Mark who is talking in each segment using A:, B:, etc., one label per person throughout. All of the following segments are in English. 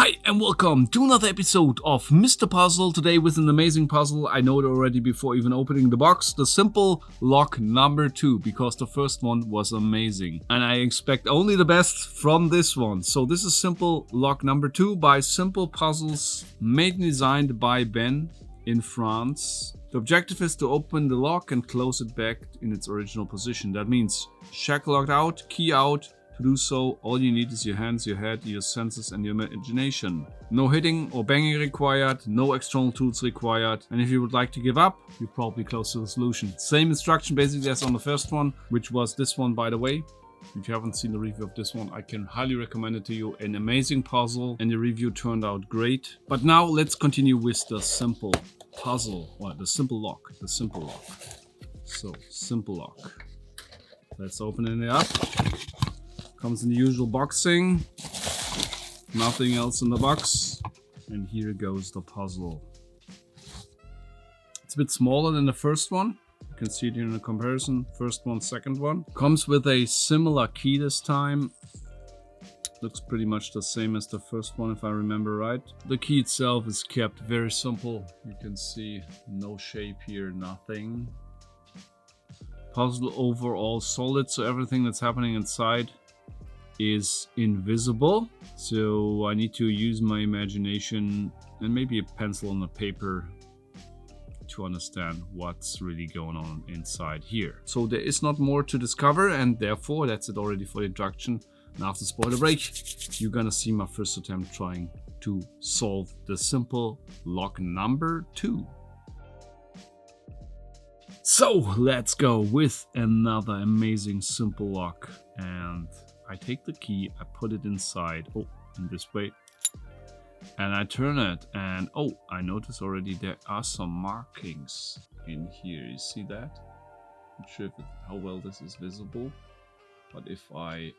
A: Hi and welcome to another episode of Mr. Puzzle. Today with an amazing puzzle. I know it already before even opening the box. The simple lock number 2, because the first one was amazing. And I expect only the best from this one. So this is simple lock number 2 by Simplepuzzles, made and designed by Ben in France. The objective is to open the lock and close it back in its original position. That means shackle locked out, key out. To do so, all you need is your hands, your head, your senses and your imagination. No hitting or banging required, no external tools required, and if you would like to give up, you're probably close to the solution. Same instruction basically as on the first one, which was this one by the way. If you haven't seen the review of this one, I can highly recommend it to you. An amazing puzzle and the review turned out great. But now let's continue with the simple puzzle, or the simple lock, So, simple lock. Let's open it up. Comes in the usual boxing, nothing else in the box, and here goes the puzzle. It's a bit smaller than the first one. You can see it here in the comparison, first one, second one. Comes with a similar key this time. Looks pretty much the same as the first one if I remember right. The key itself is kept very simple. You can see no shape here, nothing. Puzzle overall solid, so everything that's happening inside is invisible, so I need to use my imagination and maybe a pencil and a paper to understand what's really going on inside here. So there is not more to discover, and therefore that's it already for the introduction. And after spoiler break, you're gonna see my first attempt trying to solve the simple lock number 2. So let's go with another amazing simple lock, and I take the key, I put it inside, in this way, and I turn it, and I notice already there are some markings in here. You see that? Not sure how well this is visible, but if I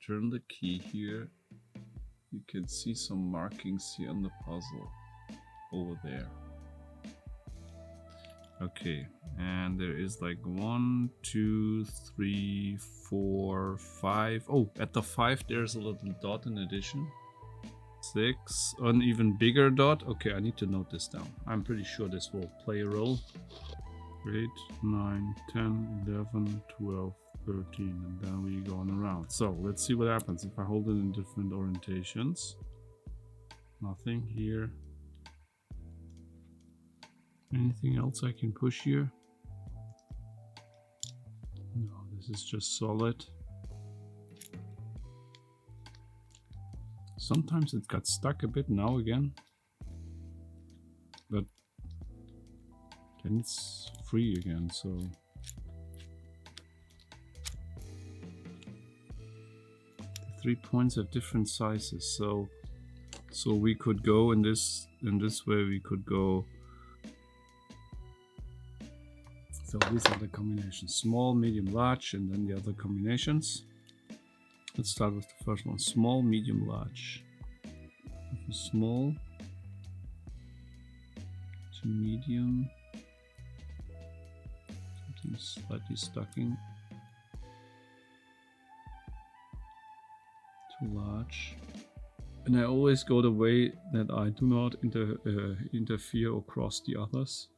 A: turn the key here, you can see some markings here on the puzzle over there. Okay, and there is like 1, 2, 3, 4, 5. At the 5 there's a little dot in addition. 6, an even bigger dot. Okay, I need to note this down. I'm pretty sure this will play a role. 8, 9, 10, 11, 12, 13, and then we're going around. So let's see what happens if I hold it in different orientations. Nothing here. Anything else I can push here? No, this is just solid. Sometimes it got stuck a bit now again, but then it's free again, so the 3 points have different sizes, so we could go in this way. We could go. So these are the combinations: small, medium, large, and then the other combinations. Let's start with the first one: small, medium, large. Small to medium. Something slightly stucking. To large. And I always go the way that I do not interfere or cross the others.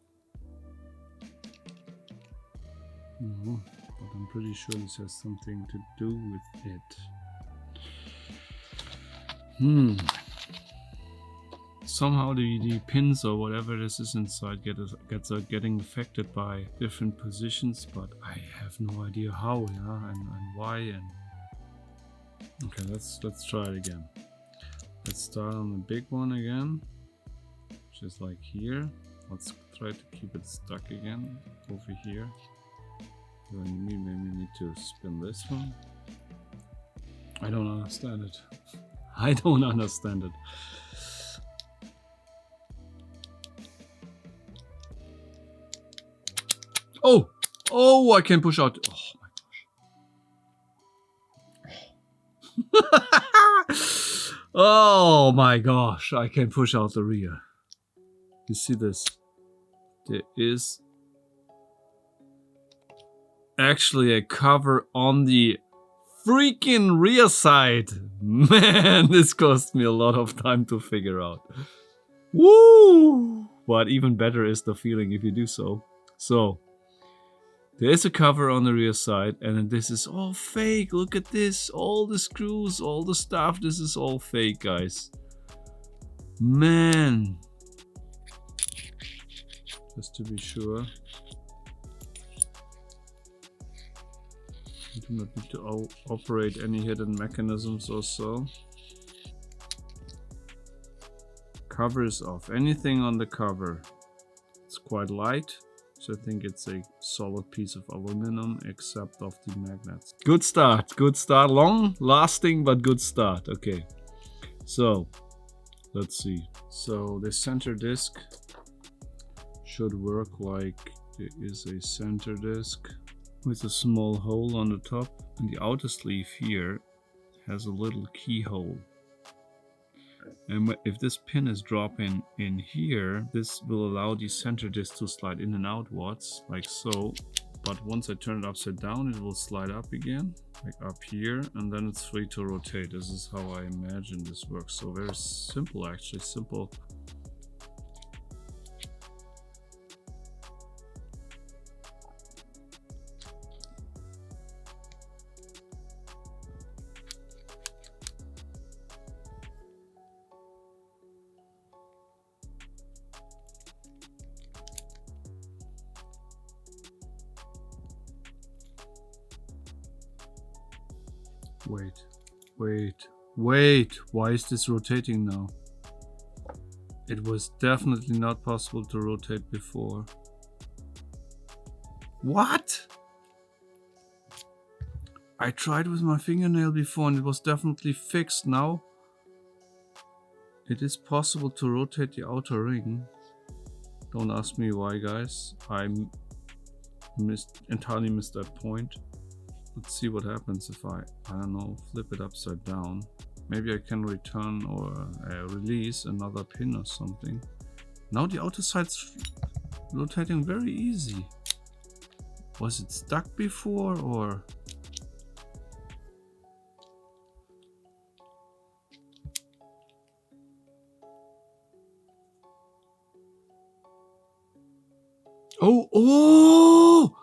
A: No, but I'm pretty sure this has something to do with it. Somehow the pins or whatever this is inside gets getting affected by different positions, but I have no idea how, and why. And okay, let's try it again. Let's start on the big one again, just like here. Let's try to keep it stuck again over here. Then we maybe need to spin this one. I don't understand it. I don't understand it. I can push out. Oh my gosh. Oh my gosh, I can push out the rear. You see this? There is actually a cover on the freaking rear side. Man, this cost me a lot of time to figure out. Woo! But even better is the feeling if you do so. So, there is a cover on the rear side, and this is all fake. Look at this. All the screws, all the stuff. This is all fake, guys. Man. Just to be sure. You do not need to operate any hidden mechanisms or so. Cover is off. Anything on the cover. It's quite light. So I think it's a solid piece of aluminum except of the magnets. Good start, good start. Long lasting, but good start. Okay, so let's see. So the center disc should work like there is a center disc with a small hole on the top, and the outer sleeve here has a little keyhole. And if this pin is dropping in here, this will allow the center disc to slide in and outwards, like so. But once I turn it upside down, it will slide up again, like up here, and then it's free to rotate. This is how I imagine this works. So very simple, actually, simple. Wait, why is this rotating now? It was definitely not possible to rotate before. What? I tried with my fingernail before and it was definitely fixed. Now it is possible to rotate the outer ring. Don't ask me why, guys. I entirely missed that point. Let's see what happens if I don't know, flip it upside down. Maybe I can return or release another pin or something. Now the outer side's rotating very easy. Was it stuck before or? Oh!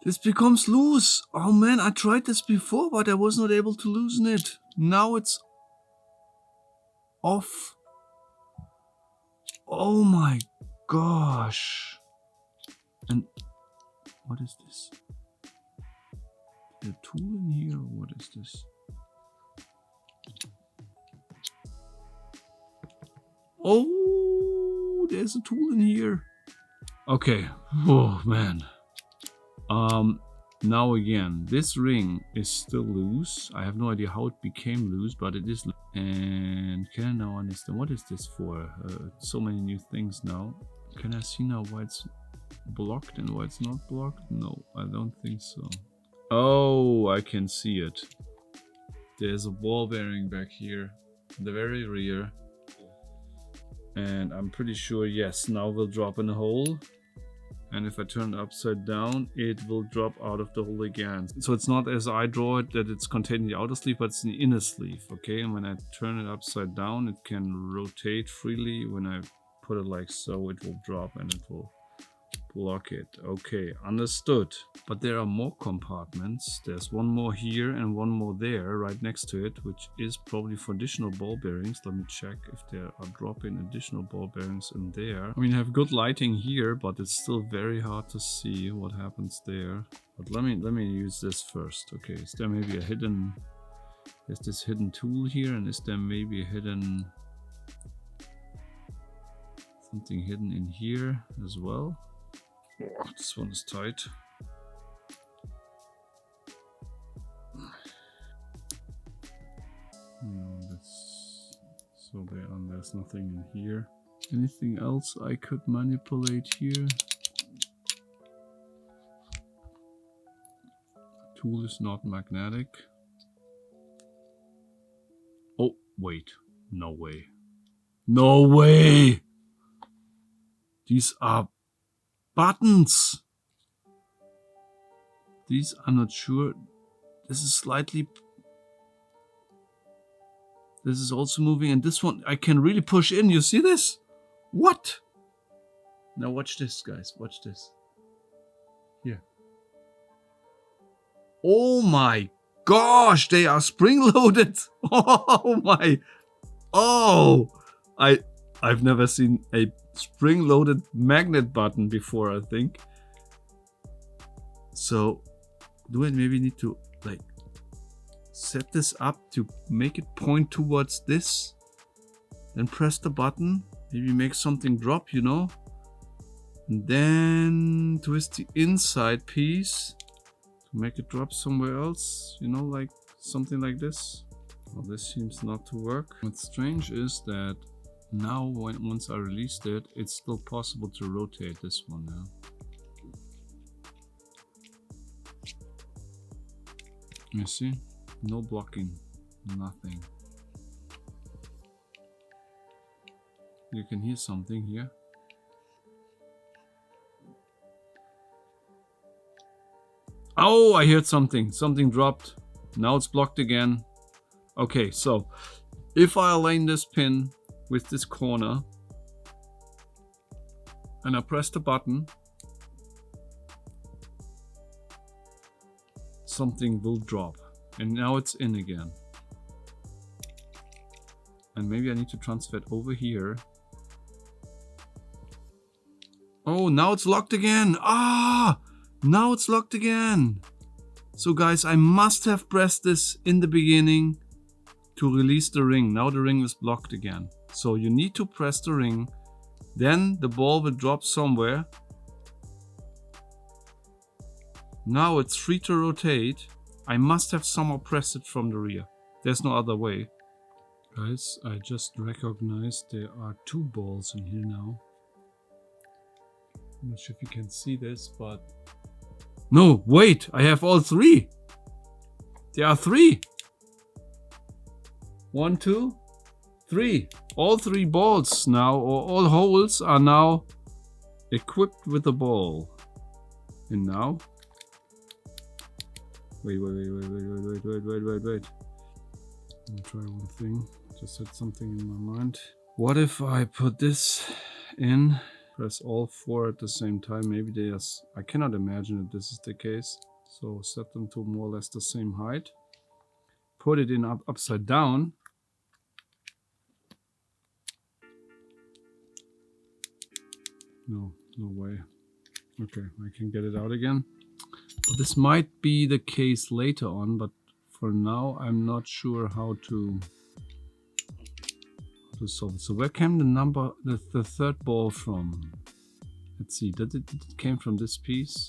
A: This becomes loose. Oh man, I tried this before, but I was not able to loosen it. Now it's off. Oh my gosh. And what is this? Is there a tool in here or what is this? Oh, there's a tool in here. Okay. Oh man. Now again, this ring is still loose. I have no idea how it became loose, but it is. And can I now understand what is this for? So many new things now. Can I see now why it's blocked and why it's not blocked? No, I don't think so. Oh, I can see it. There's a ball bearing back here, the very rear. And I'm pretty sure, yes, now we'll drop in a hole. And if I turn it upside down, it will drop out of the hole again. So it's not as I draw it that it's contained in the outer sleeve, but it's in the inner sleeve, okay? And when I turn it upside down, it can rotate freely. When I put it like so, it will drop and it will block it. Okay, understood. But there are more compartments. There's one more here and one more there right next to it, which is probably for additional ball bearings. Let me check if there are drop-in additional ball bearings in there. I mean, I have good lighting here, but it's still very hard to see what happens there. But let me use this first. Okay, is there maybe a hidden... Is this hidden tool here, and is there maybe a hidden... something hidden in here as well? Oh, this one is tight. No, that's so there's nothing in here. Anything else I could manipulate here? Tool is not magnetic. Oh, wait. No way. No way! These are buttons. These, I'm not sure. This is slightly... This is also moving, and this one I can really push in. You see this? What? Now watch this, guys. Watch this. Here. Oh my gosh, they are spring-loaded. Oh my. Oh. I've never seen a spring-loaded magnet button before, I think. So, do I maybe need to like set this up to make it point towards this? Then press the button. Maybe make something drop, you know? And then twist the inside piece to make it drop somewhere else, you know, like something like this. Well, this seems not to work. What's strange is that now once I released it, it's still possible to rotate this one now. You see? No blocking, nothing. You can hear something here. Oh, I heard something. Something dropped. Now it's blocked again. Okay, so if I align this pin with this corner and I press the button, something will drop. And now it's in again. And maybe I need to transfer it over here. Oh, now it's locked again. Ah! Now it's locked again. So guys, I must have pressed this in the beginning to release the ring. Now the ring is blocked again. So you need to press the ring. Then the ball will drop somewhere. Now it's free to rotate. I must have somehow pressed it from the rear. There's no other way. Guys, I just recognized there are two balls in here now. I'm not sure if you can see this, but... No, wait! I have all three! There are three! 1, 2, 3. All three balls now, or all holes are now equipped with a ball. And now... Wait. Let me try one thing. Just had something in my mind. What if I put this in, press all 4 at the same time? Maybe there's... I cannot imagine that this is the case. So set them to more or less the same height. Put it in upside down. No way. Okay, I can get it out again. But this might be the case later on, but for now I'm not sure how to solve it. So where came the number, the third ball from? Let's see, did it came from this piece?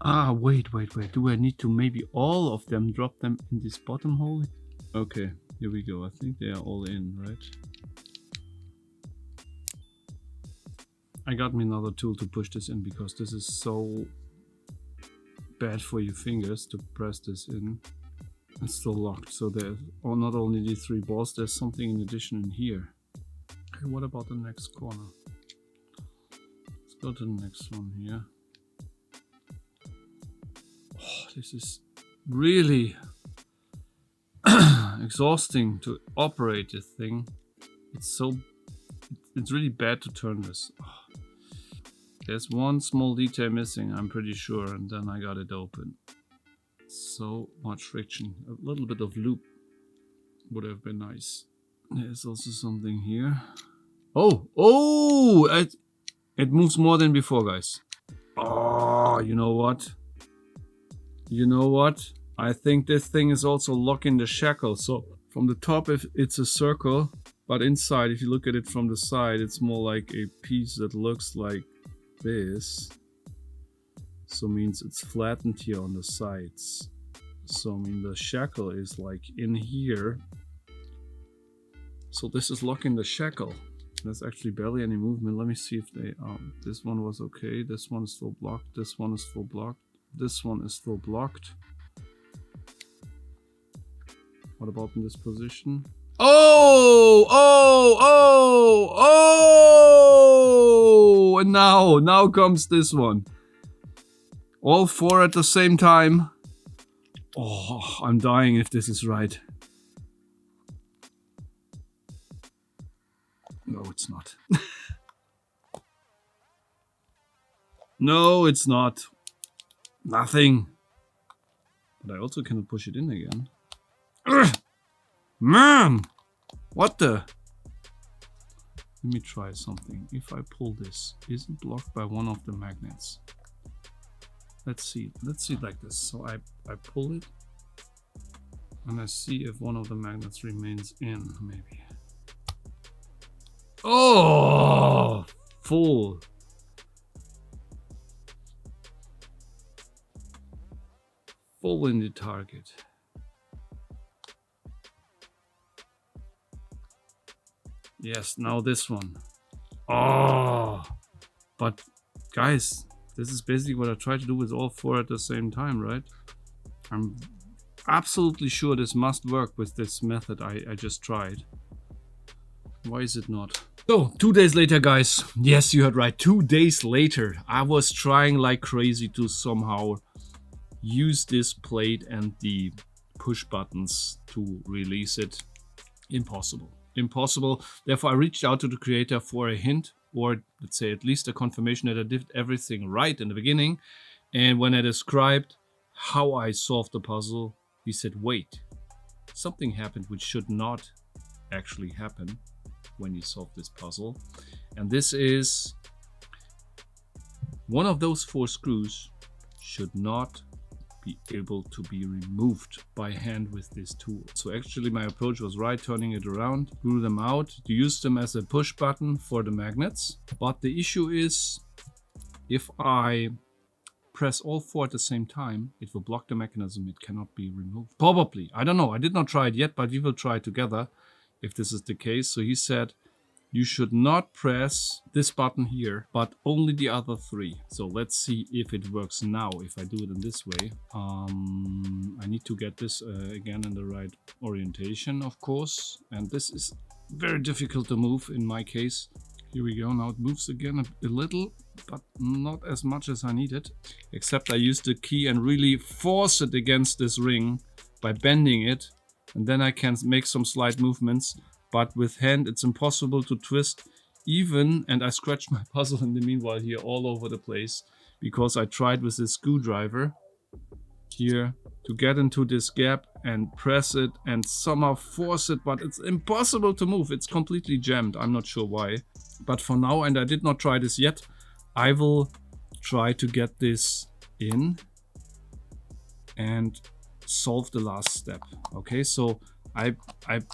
A: Ah, wait. Do I need to maybe all of them drop them in this bottom hole? Okay, here we go. I think they are all in, right? I got me another tool to push this in because this is so bad for your fingers to press this in. It's still locked, so there's not only these 3 balls, there's something in addition in here. Okay, what about the next corner? Let's go to the next one here. Oh, this is really exhausting to operate this thing. It's really bad to turn this. Oh. There's one small detail missing, I'm pretty sure, and then I got it open. So much friction. A little bit of loop would have been nice. There's also something here. Oh! It moves more than before, guys. Oh, you know what? I think this thing is also locking the shackle. So from the top, if it's a circle, but inside, if you look at it from the side, it's more like a piece that looks like this. So means it's flattened here on the sides. So I mean the shackle is like in here. So this is locking the shackle. There's actually barely any movement. Let me see if they this one was okay. This one is still blocked. This one is still blocked. This one is still blocked. What about in this position? Oh! And now comes this one. All 4 at the same time. Oh, I'm dying if this is right. No, it's not. No, it's not. Nothing. But I also cannot push it in again. Ugh! Man! What the? Let me try something. If I pull this, isn't blocked by one of the magnets. Let's see. Let's see it like this. So I pull it and I see if one of the magnets remains in, maybe. Oh, full. Full in the target. Yes, now this one. Oh, but guys, this is basically what I try to do with all four at the same time, right? I'm absolutely sure this must work with this method I just tried. Why is it not? So, 2 days later, guys. Yes, you heard right. 2 days later, I was trying like crazy to somehow use this plate and the push buttons to release it. Impossible. Impossible. Therefore, I reached out to the creator for a hint, or let's say at least a confirmation that I did everything right in the beginning. And when I described how I solved the puzzle, he said, wait, something happened which should not actually happen when you solve this puzzle. And this is one of those 4 screws should not be able to be removed by hand with this tool. So actually my approach was right, turning it around, glue them out, to use them as a push button for the magnets. But the issue is, if I press all 4 at the same time, it will block the mechanism. It cannot be removed. Probably. I don't know. I did not try it yet, but we will try it together if this is the case. So he said, you should not press this button here, but only the other 3. So let's see if it works now, if I do it in this way. I need to get this again in the right orientation, of course. And this is very difficult to move in my case. Here we go. Now it moves again a little, but not as much as I needed. Except I used the key and really force it against this ring by bending it. And then I can make some slight movements. But with hand, it's impossible to twist even, and I scratched my puzzle in the meanwhile here all over the place, because I tried with this screwdriver here to get into this gap and press it and somehow force it, but it's impossible to move. It's completely jammed. I'm not sure why. But for now, and I did not try this yet, I will try to get this in and solve the last step. Okay, so I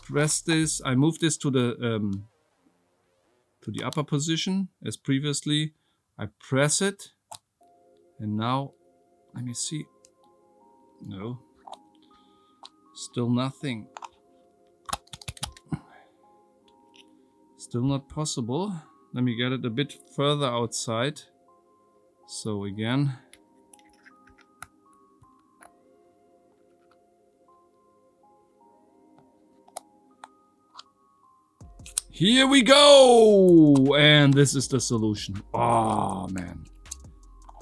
A: press this, I move this to the upper position as previously. I press it, and now let me see. No, still nothing. Still not possible. Let me get it a bit further outside. So again. Here we go! And this is the solution. Oh man.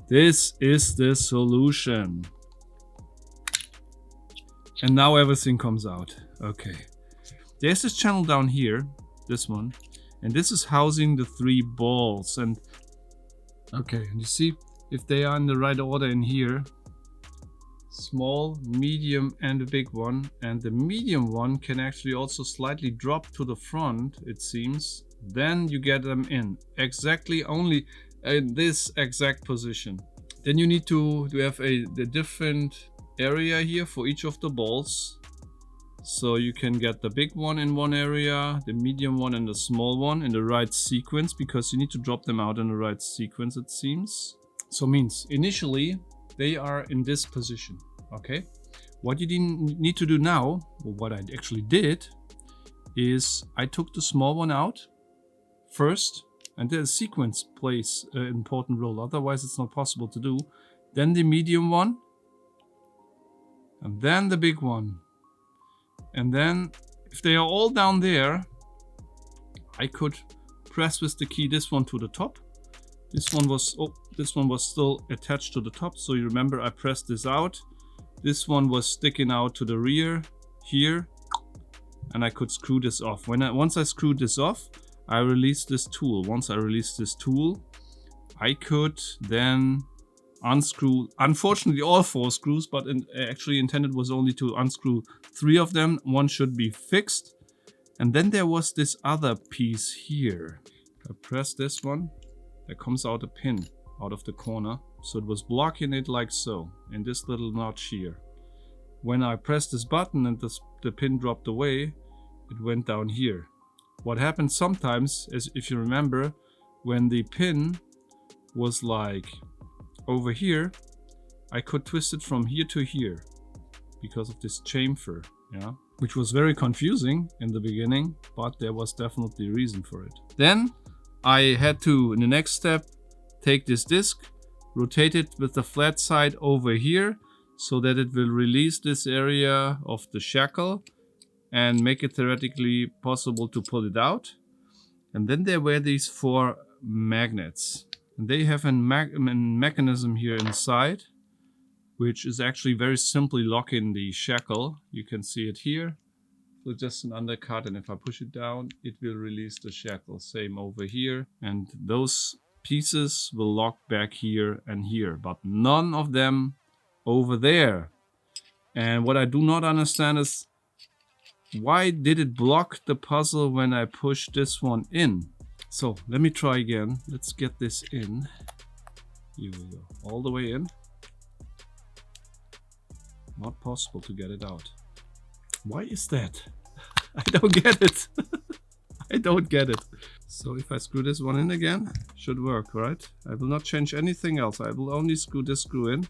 A: This is the solution. And now everything comes out. Okay. There's this channel down here. This one. And this is housing the 3 balls. And okay, and you see if they are in the right order in here. Small, medium, and a big one. And the medium one can actually also slightly drop to the front, it seems. Then you get them in exactly only in this exact position. Then you need to have the different area here for each of the balls. So you can get the big one in one area, the medium one and the small one in the right sequence, because you need to drop them out in the right sequence, it seems. So means initially they are in this position. Okay, what you need to do now, or what I actually did, is I took the small one out first, and the sequence plays an important role, otherwise it's not possible to do. Then the medium one, and then the big one. And then if they are all down there, I could press with the key this one to the top. This one was still attached to the top, so you remember I pressed this out. This one was sticking out to the rear here, and I could screw this off. Once I screwed this off, I released this tool. Once I released this tool, I could then unscrew, unfortunately, all 4 screws, but actually intended was only to unscrew 3 of them. One should be fixed. And then there was this other piece here. I press this one, there comes out a pin out of the corner. So it was blocking it like so, in this little notch here. When I pressed this button and the pin dropped away, it went down here. What happens sometimes is, if you remember, when the pin was like over here, I could twist it from here to here because of this chamfer, yeah, which was very confusing in the beginning, but there was definitely a reason for it. Then I had to, in the next step, take this disc, rotate it with the flat side over here so that it will release this area of the shackle and make it theoretically possible to pull it out. And then there were these 4 magnets. And they have a mechanism here inside, which is actually very simply locking the shackle. You can see it here. So just an undercut, and if I push it down, it will release the shackle. Same over here. And those pieces will lock back here and here, but none of them over there. And what I do not understand is, why did it block the puzzle when I pushed this one in? So let me try again. Let's get this in. Here we go. All the way in. Not possible to get it out. Why is that? I don't get it. I don't get it. So if I screw this one in again, should work, right? I will not change anything else. I will only screw this screw in.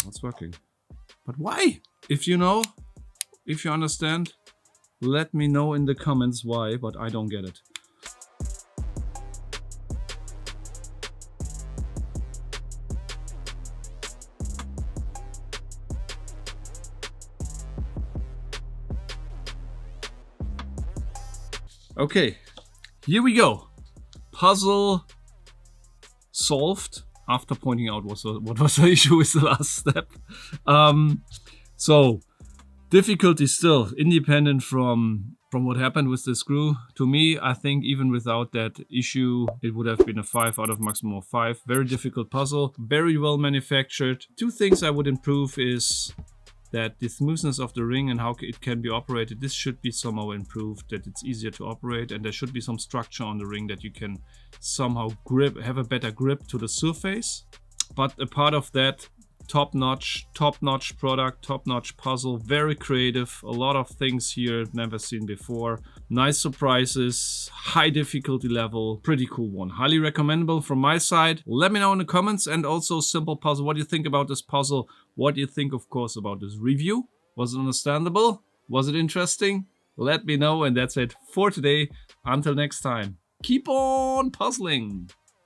A: It's working. But why? If you know, if you understand, let me know in the comments why, but I don't get it. Okay, here we go. Puzzle solved after pointing out what was the issue with the last step. So difficulty still independent from what happened with the screw. To me, I think even without that issue, it would have been a 5 out of maximum of 5. Very difficult puzzle, very well manufactured. 2 things I would improve is that the smoothness of the ring and how it can be operated, this should be somehow improved, that it's easier to operate, and there should be some structure on the ring that you can somehow have a better grip to the surface. But a part of that, top-notch product, top-notch puzzle, very creative, a lot of things here never seen before, nice surprises, high difficulty level, pretty cool one, highly recommendable from my side. Let me know in the comments, and also Simplepuzzle, what do you think about this puzzle? What do you think, of course, about this review? Was it understandable? Was it interesting? Let me know, and that's it for today. Until next time, keep on puzzling!